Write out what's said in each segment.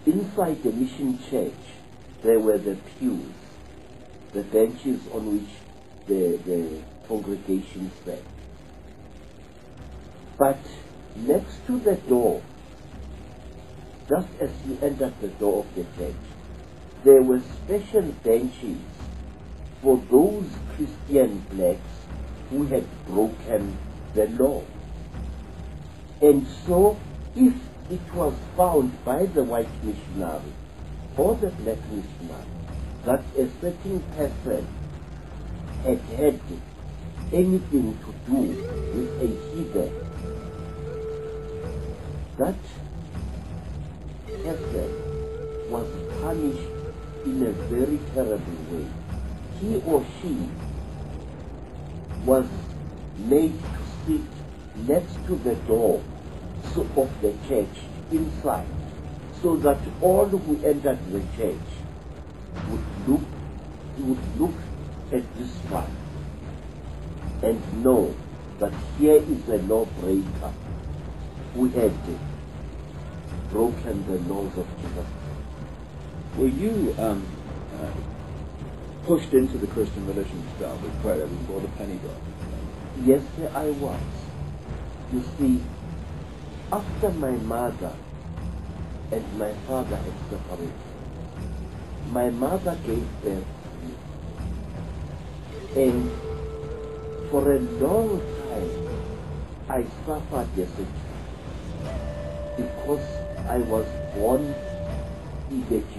Inside the mission church, there were the pews, the benches on which the congregation sat. But next to the door, just as you entered the door of the church, there were special benches for those Christian blacks who had broken the law. And so, if it was found by the white missionary or the black missionary that a certain person had had anything to do with a heathen, that person was punished in a very terrible way. He or she was made to sit next to the door of the church inside, so that all who entered the church would look at this one and know that here is a lawbreaker who had broken the laws of Jesus. Were you pushed into the Christian religion to start with prayer before the penny drop? Yes, sir, I was. You see, after my mother and my father had separated, my mother gave birth to me. And for a long time, I suffered as a child because I was born illegitimate.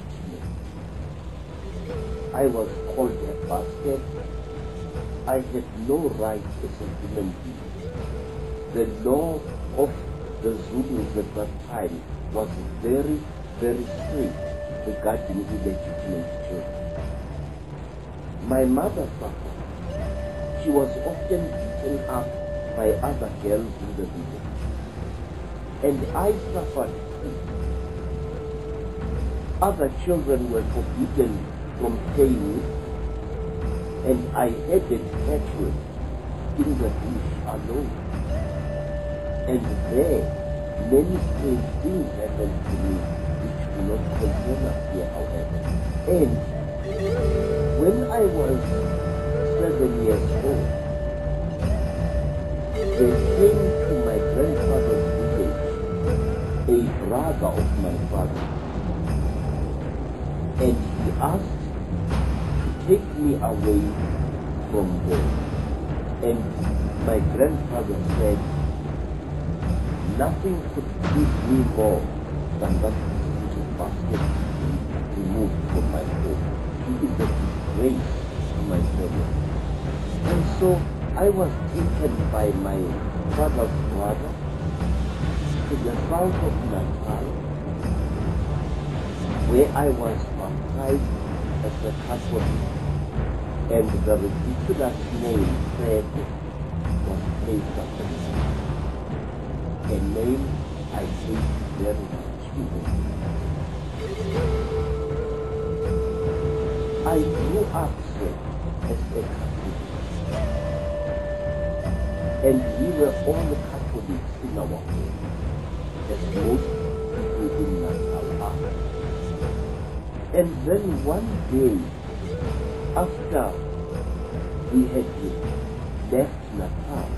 I was called a bastard. I had no right as a human being. The law of the Zulus at that time was very, very strict regarding illegitimate children. My mother suffered. She was often beaten up by other girls in the village. And I suffered too. Other children were forbidden from playing, and I headed cattle in the bush alone. And there, many strange things happened to me which do not concern us here, however. And when I was 7 years old, there came to my grandfather's village a brother of my father, and he asked to take me away from there. And my grandfather said, nothing could please me more than that little basket removed from my home. He is a disgrace to my family. And so I was taken by my father's brother to the south of Natal, where I was baptized as a Catholic, and the ridiculous name Fred was placed after me. A name I hate very much. I grew up as a Catholic, and we were all Catholics in our home, as most people in Natal are. And then one day, after we had left Natal,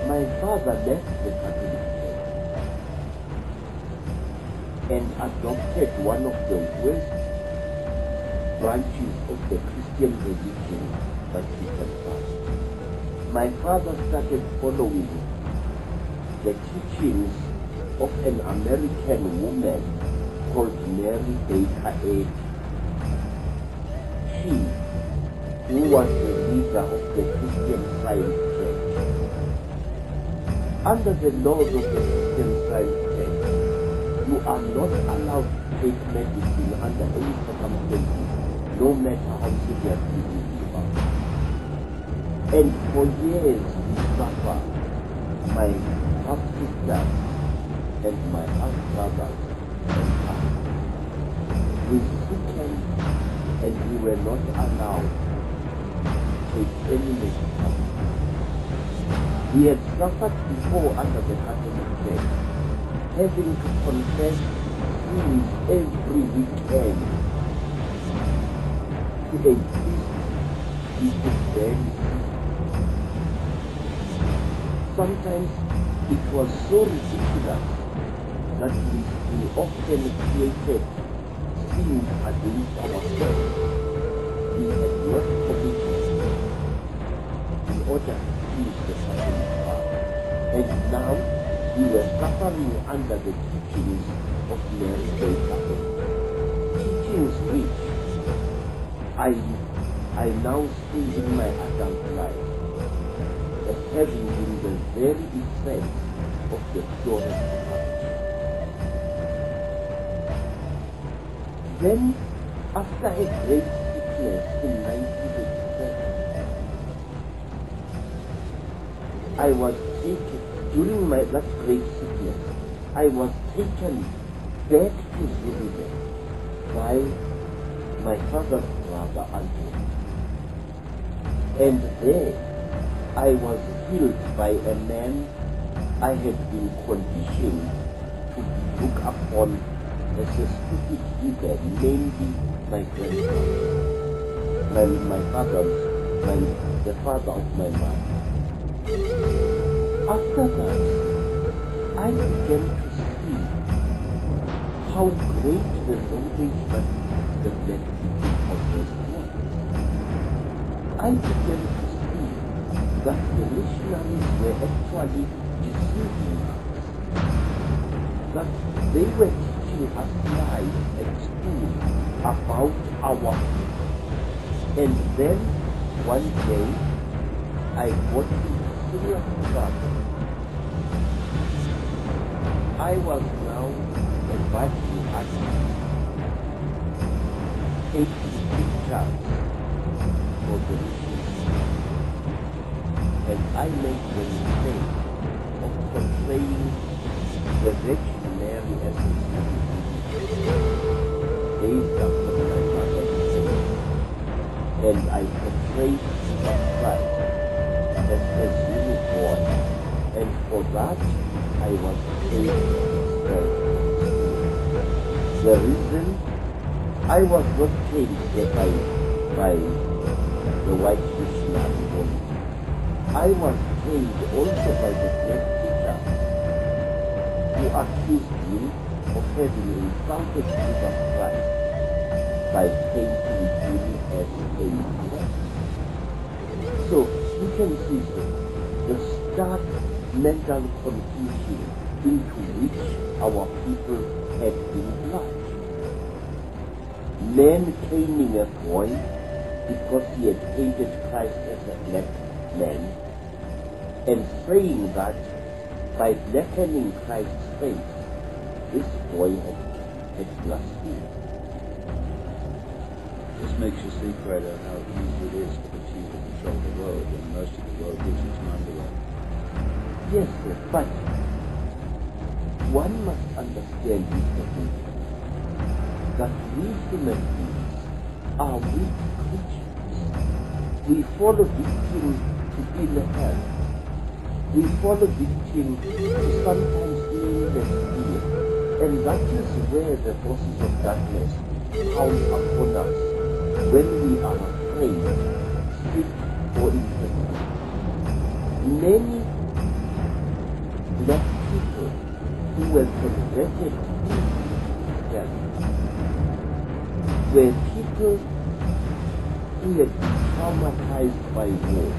my father left the Catholic Church and adopted one of the worst branches of the Christian religion that he can find. My father started following the teachings of an American woman called Mary Baker Eddy. She, who was the leader of the Christian Science Church. Under the laws of the Christian Science Church, you are not allowed to take medicine under any circumstances, no matter how seriously you are. And for years we suffered, my half-sisters and my half-brothers and I. We sickened, and we were not allowed to take any medicine. We had suffered before under the Catholic Church, having to confess seems every weekend to a feast we could barely see. Sometimes it was so ridiculous that we often created scenes against ourselves we had not committed in order to please the Heavenly Father. And now we were suffering under the teachings of Mary Baker, teachings which I now see in my adult life as having been the very essence of the purest heart. Then, after a great sickness in 1987, I was taken, during that great sickness, I was taken back to Zululand by my father's brother Anthony. And there, I was healed by a man I had been conditioned to look upon as a stupid figure, namely my grandfather, the father of my mother. After that, I began to see how great the knowledge that the black people possessed was. I began to see that the missionaries were actually deceiving us, that they were teaching us lies at school about our people. And then, one day, I got into serious trouble. I was now a vital actor, taking pictures for the mission. And I made the mistake of portraying the Virgin Mary as a based after my mother's name. And I portrayed Jesus Christ as a Zulu boy. And for that, I was paid expelled from school. The reason I was not paid by the white missionary only. I was paid also by the black teacher who accused me of having insulted Jesus Christ by painting him as a black. So you can see the stark mental confusion into which our people had been plunged. Men claiming a boy because he had painted Christ as a black man, and saying that by blackening Christ's face, this boy had blasphemed. This makes you see, Fredo, how easy it is for the few to control the world, and most of the world gives its mind away. Yes, sir, but one must understand, Mr. David, that we human beings are weak creatures. We follow victim to ill health. We follow victim to sometimes illness fear. And that is where the forces of darkness pound upon us when we are afraid, sick, or infected. Many black people who were converted into Christianity were people who had been traumatized by war.